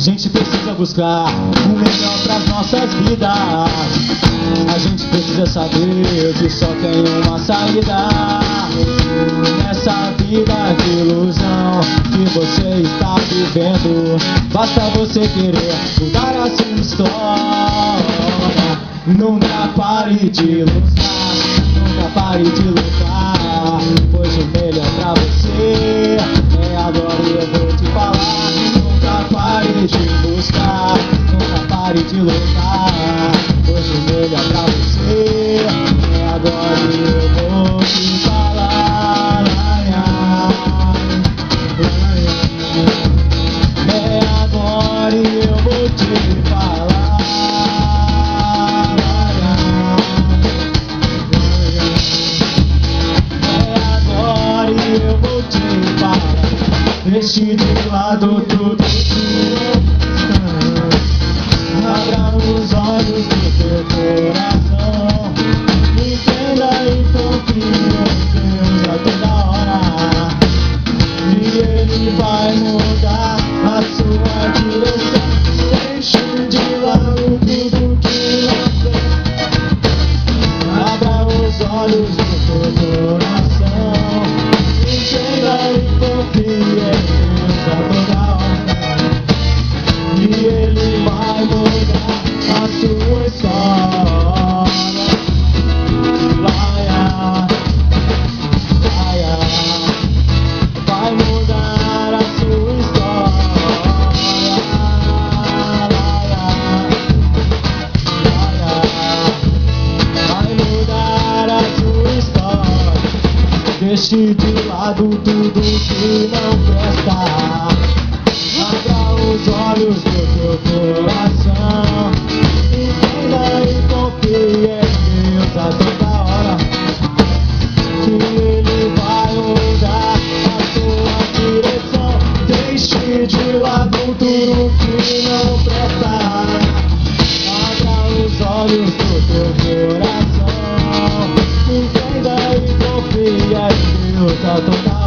gente precisa buscar o melhor pras nossas vidas. A gente precisa saber que só tem uma saída. Nessa vida de ilusão que você está vivendo, basta você querer mudar a sua história. Nunca pare de lutar, nunca pare de lutar, pois o melhor pra você é agora e eu vou te falar. Nunca pare de buscar, nunca pare de lutar, pois o melhor pra você é agora e eu vou te falar. É agora e eu vou te falar. Deixe de lado tudo que abra os olhos do teu coração. Entenda e confie em Deus a toda hora, e Ele vai mudar a sua direção. Deixe de lado tudo que não tem. Abra os olhos do teu coração. Entenda e confie em Deus a toda hora, e Ele vai mudar a sua história. Vai mudar a sua história. Vai mudar a sua história. Deixe de lado tudo que não presta. Abra os olhos do teu coração. Entenda e confie em Deus a toda hora, que Ele vai mudar a sua direção. Deixe de lado tudo que não presta. Abra os olhos do teu coração. Entenda e confie em Deus a toda hora.